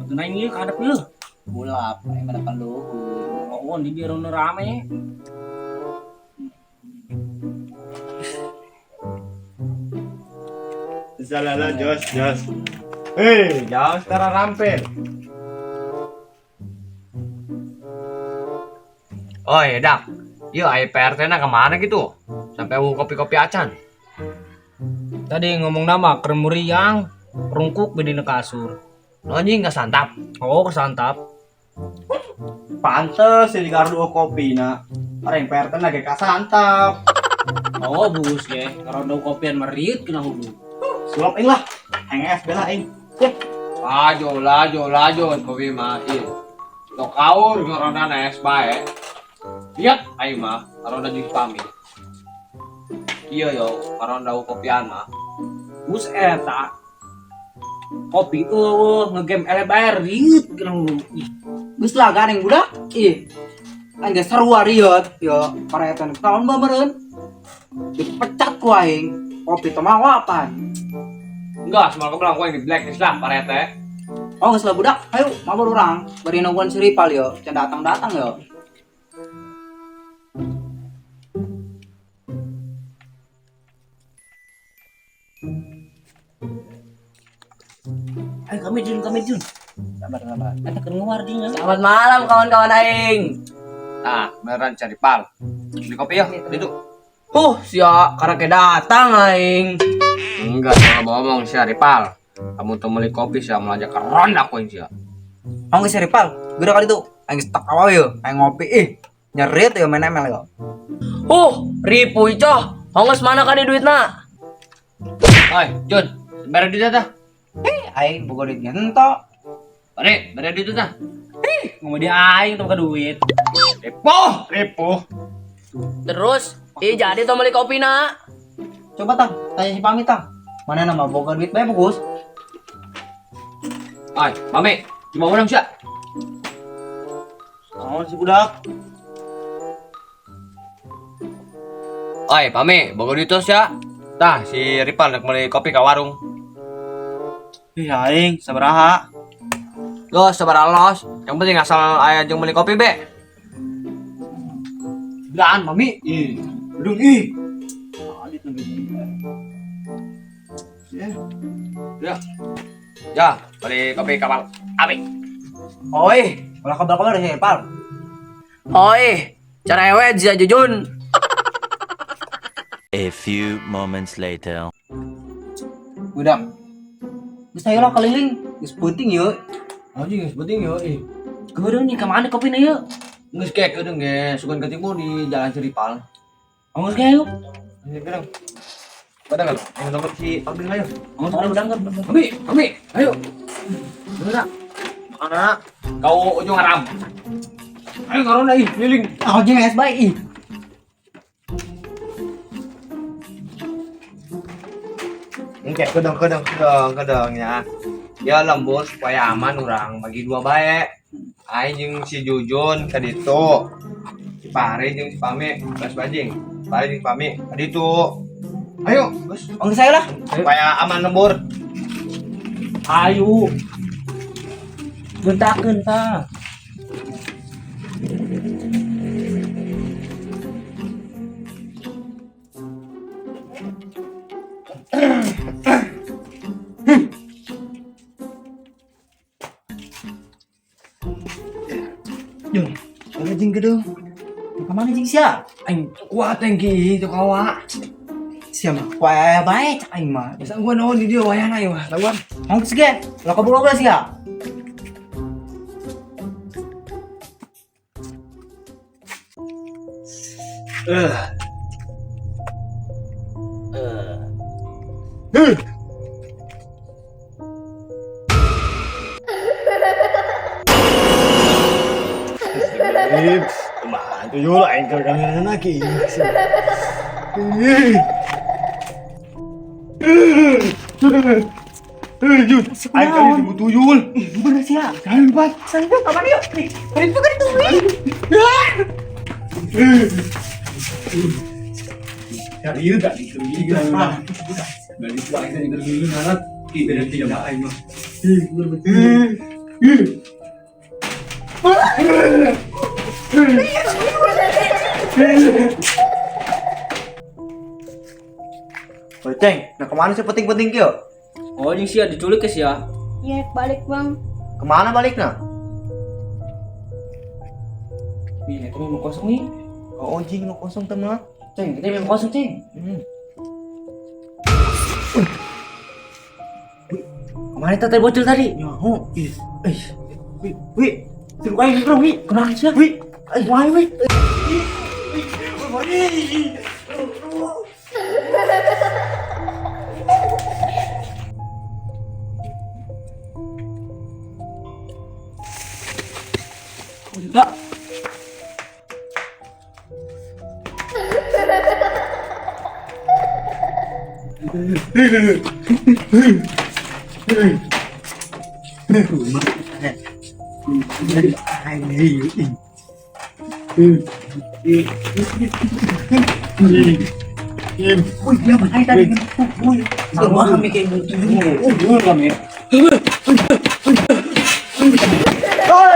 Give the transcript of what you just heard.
Tunay niyo kadap niyo. Bulap, ay manapan luhur. Oo, di biro na rame. Salala, Jos. Jangan setara rampir. Oh ya dak, yuk ayo PRT na kemana gitu? Sampai kopi-kopi acan. Tadi ngomong nama kremuriang, rungkuk bedi na kasur. Anjing nggak santap. Oh, kesantap. Pantes sih dikaruh kopi na. Orang PRT lagi kasantap. Oh, bus ya. Kalau daw kopian mariut kena hulu. Sulap ing lah. Henges bela ing. Lajo, kopi mah. Tok kaur ngorona na es bae. Lihat, ayo mah, kalau udah jadi pamit. Iya yo, kalau udah kopian mah. Bus eta. Kopi ngegame LBR riut kena hulu. Geus lah garing budak. Ih. Angge seru riot yo paretan tahun bamereun. Dipecat ku aing. Kopi teh mah wapan. Enggak, semua bilang gue yang di blacklist lah, parete. Oh, geus lah budak. Ayo mabur urang. Bari nungguan si Ripal yo. Can datang-datang yo. Ayo kami Jun. Sabar. Eta keur ngewardinya. Selamat malam kawan-kawan aing. Nah, beneran cari pal. Beli kopi ya, itu. Sia karena ke datang aing. Enggak, ngomong sih Ripal. Kamu tuh beli kopi sih, melajak keren aku ini sih. Oh, geus si Ripal. Geura kali itu. Aing stok awal yo. Aing ngopi nyerit yo main ML yo. Ripu icoh. Hongos mana kan di duitna? Oi, Jun, beres duit dah. Aing boga duit ngento. Pare, beres duit dah. Ngomong dia aing tuh ke duit. Repo. Terus, jadi tuh beli kopi na. Coba tang, tanya si Pamit tang. Mana nama boga duit bae bagus. Oi, Mame, cuma orang sih. Naon si budak? Oi, Pame, boga duit terus ya. Tah, si Ripal nak beli kopi ke warung. Ih aing sabaraha? Lo sabar los, yang penting asal aya jeung beli kopi be. Belaan mami. Belum ih. Ya, beli kopi kapal. Abi. Oi, ulah kabar-kabar si Ripal. Oi, cerewet Zia Jujun. A few moments later. Budak. Geus ayo lah keliling, geus penting yeuh. Anjing geus penting yo. Keudang nih kemana kopi na yuk? Geus kek keudeng ge, sugan ke timur di Jalan Ciripal. Ngomong kayak yuk. Ini keudeng. Padahal kan, yang nomor si Abdul ayo. Ngomong udah kan. Mami, ayo. Mana? Mana? Kau ujung haram. Ayo ngaron lagi, keliling. Ah, jeung es bae ih. Engke kedeng ya. Ya lembur supaya aman orang bagi dua bae. Aing jeung si Jujun ka ditu. Si Pare jeung si Pame belas bajing. Pare jeung Pame ka ditu. Ayo, geus Oh, geus ayo lah. supaya aman lembur. Ayo. Gentakeun tah. Jung, ada jeung gedung. Kemana jeung sia? Aing kuat tengki itu kawa. Sia mah kuaya bae cak aing mah. Bisa gua naon di dieu wayahna ieu mah, lawan. Mau geus ge. Ulah kabur sia. Kumaha tuh yul aing keur kangen lagi. Jun, aing kali disebut tuyul. Bener sia. Jangan lupa. Sayang, kapan yuk? Nih, beri juga ditungguin. Ya iya gak dikelilingan. Gak dikelilingan anak. Oh, Ceng, nah kemana sih penting-penting kyo? Oh, yang sia diculik guys ya. Ya balik bang. Kemana baliknya? Ih, itu memang kosong nih. Oh, anjing no kosong teman. Ceng, kita memang kosong, Ceng. Kemana tadi bocil tadi? Oh, wih, suruh aing bro, wih, kenapa sih? Wih, wah, wih. Sama kami kayak gitu. Oh,